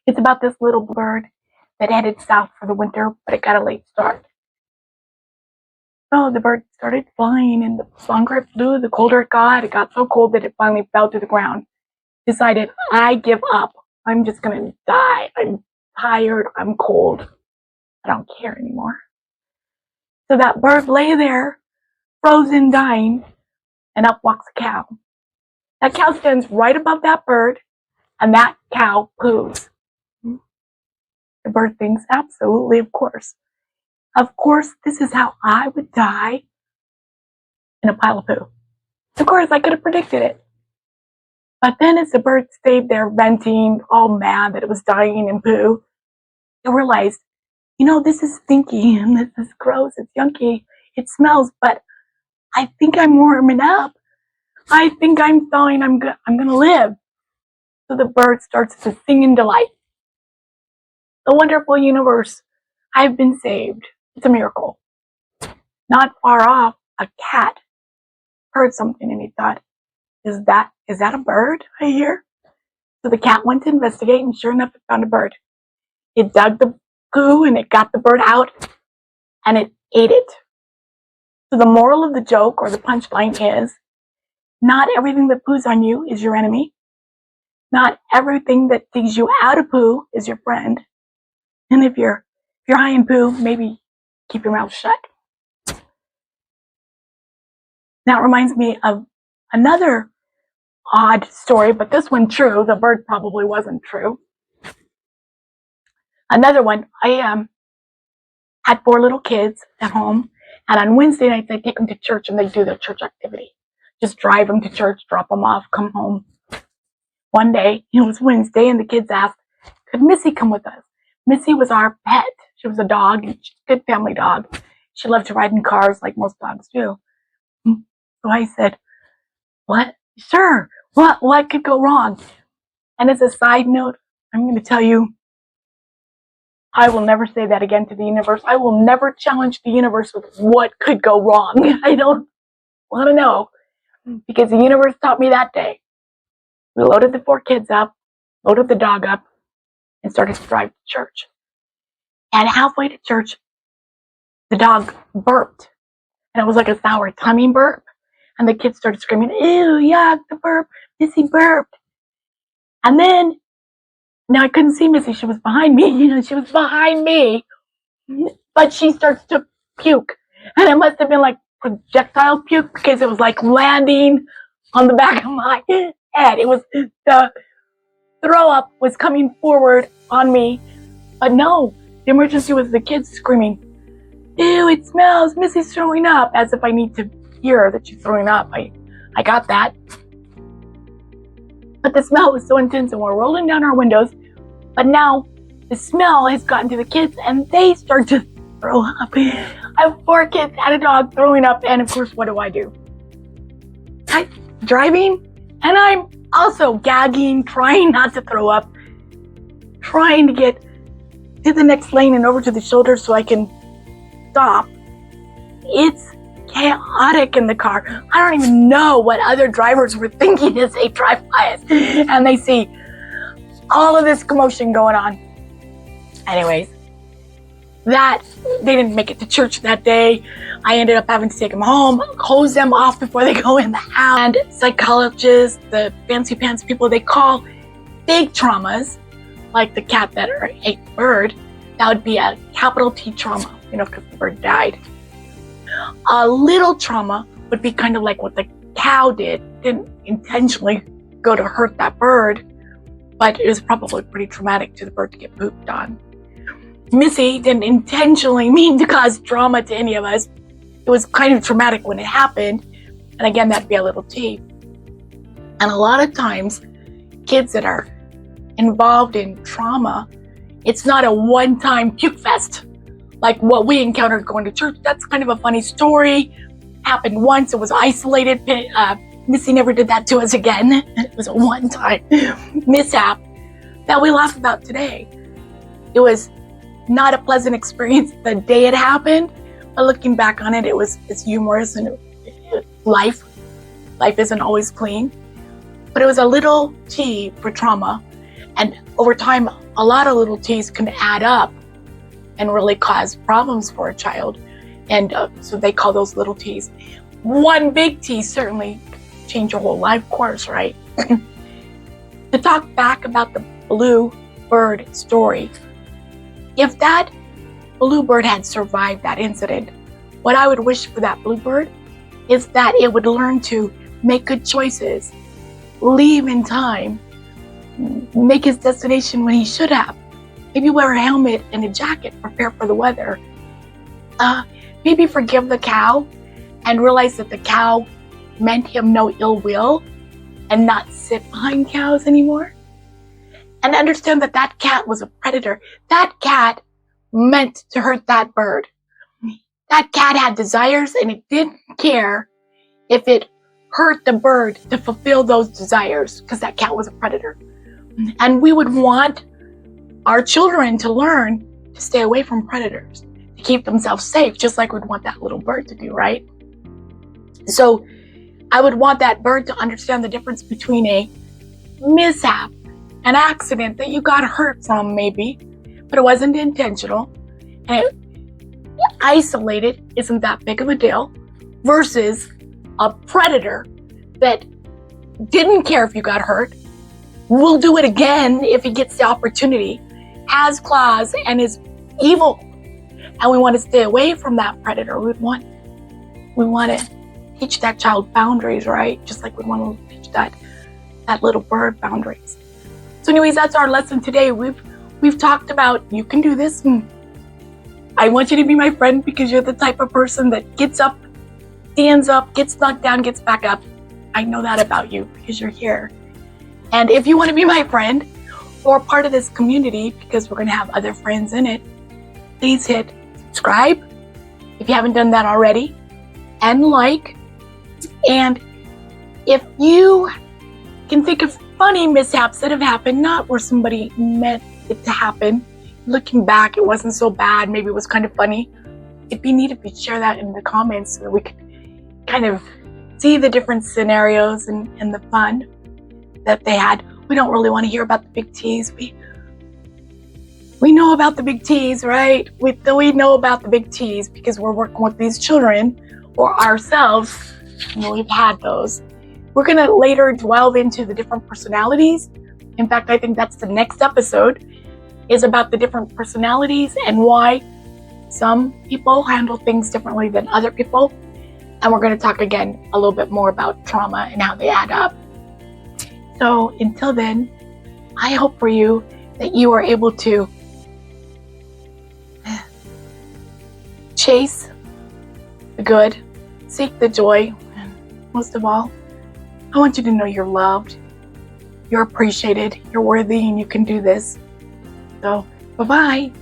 It's about this little bird that headed south for the winter, but it got a late start. So the bird started flying, and the longer it flew, the colder it got so cold that it finally fell to the ground. Decided, I give up. I'm just gonna die. I'm tired. I'm cold. I don't care anymore. So that bird lay there, frozen, dying, and up walks a cow. That cow stands right above that bird, and that cow poos. The bird thinks, absolutely, of course. Of course, this is how I would die, in a pile of poo. Of course, I could have predicted it. But then as the bird stayed there venting, all mad that it was dying in poo, it realized, this is stinky and this is gross, it's yunky, it smells, but I think I'm warming up. I think I'm fine, I'm gonna live. So the bird starts to sing in delight. The wonderful universe, I've been saved. It's a miracle. Not far off, a cat heard something and he thought, is that a bird I hear? So the cat went to investigate, and sure enough, it found a bird. It dug the poo and it got the bird out and it ate it. So the moral of the joke, or the punchline, is not everything that poos on you is your enemy. Not everything that digs you out of poo is your friend. And if you're high in poo, maybe keep your mouth shut. That reminds me of another odd story, but this one true. The bird probably wasn't true. Another one, I had 4 little kids at home, and on Wednesday nights I take them to church and they do their church activity. Just drive them to church, drop them off, come home. One day, it was Wednesday, and the kids asked, could Missy come with us? Missy was our pet. She was a dog, a good family dog. She loved to ride in cars like most dogs do. So I said, what? Sure. What could go wrong? And as a side note, I'm going to tell you, I will never say that again to the universe. I will never challenge the universe with what could go wrong. I don't want to know, because the universe taught me that day. We loaded the 4 kids up, loaded the dog up, and started to drive to church. And halfway to church, the dog burped. And it was like a sour tummy burp. And the kids started screaming, ew, yuck, the burp, Missy burped. And then, now I couldn't see Missy, she was behind me, she was behind me. But she starts to puke. And it must have been like projectile puke, because it was like landing on the back of my head. It was, the throw up was coming forward on me. But no, the emergency was the kids screaming, ew, it smells, Missy's throwing up, as if I need to hear that she's throwing up. I got that. But the smell was so intense, and we're rolling down our windows. But now the smell has gotten to the kids, and they start to throw up. I have 4 kids and a dog throwing up, and of course, what do? I'm driving, and I'm also gagging, trying not to throw up, trying to get to the next lane and over to the shoulder so I can stop. It's chaotic in the car. I don't even know what other drivers were thinking as they drive by us and they see all of this commotion going on. Anyways, that they didn't make it to church that day. I ended up having to take them home, hose them off before they go in the house. And psychologists, the fancy pants people, they call big traumas, like the cat that ate the bird, that would be a capital T trauma, because the bird died. A little trauma would be kind of like what the cow did. Didn't intentionally go to hurt that bird, but it was probably pretty traumatic to the bird to get pooped on. Missy didn't intentionally mean to cause trauma to any of us. It was kind of traumatic when it happened, and again, that'd be a little T. And a lot of times, kids that are involved in trauma, it's not a one-time Pukefest like what we encountered going to church. That's kind of a funny story. Happened once. It was isolated. Missy never did that to us again. It was a one-time mishap that we laugh about today. It was not a pleasant experience the day it happened, but looking back on it, it's humorous, and life isn't always clean. But it was a little T for trauma, and over time, a lot of little T's can add up and really cause problems for a child. And so they call those little T's. One big T certainly change your whole life course, right? To talk back about the Bluebird story, if that Bluebird had survived that incident, what I would wish for that Bluebird is that it would learn to make good choices, leave in time, make his destination when he should have. Maybe wear a helmet and a jacket, prepare for the weather. Maybe forgive the cow and realize that the cow meant him no ill will and not sit behind cows anymore. And understand that that cat was a predator. That cat meant to hurt that bird. That cat had desires and it didn't care if it hurt the bird to fulfill those desires because that cat was a predator. And we would want our children to learn to stay away from predators, to keep themselves safe, just like we'd want that little bird to do, right? So I would want that bird to understand the difference between a mishap, an accident that you got hurt from maybe, but it wasn't intentional, and it isolated, isn't that big of a deal, versus a predator that didn't care if you got hurt, will do it again if he gets the opportunity, has claws, and is evil. And we want to stay away from that predator. We want to teach that child boundaries, right? Just like we want to teach that little bird boundaries. So anyways, that's our lesson today. We've talked about you can do this. I want you to be my friend because you're the type of person that gets up, stands up, gets knocked down, gets back up. I know that about you because you're here. And if you want to be my friend or part of this community, because we're going to have other friends in it, please hit subscribe if you haven't done that already, and like. And if you can think of funny mishaps that have happened, not where somebody meant it to happen, looking back, it wasn't so bad, maybe it was kind of funny, it'd be neat if you share that in the comments so that we could kind of see the different scenarios and the fun that they had. We don't really want to hear about the big T's. We know about the big T's, right? We know about the big T's because we're working with these children or ourselves, and we've had those. We're going to later delve into the different personalities. In fact, I think that's the next episode, is about the different personalities and why some people handle things differently than other people. And we're going to talk again a little bit more about trauma and how they add up. So until then, I hope for you that you are able to chase the good, seek the joy, and most of all, I want you to know you're loved, you're appreciated, you're worthy, and you can do this. So, bye-bye.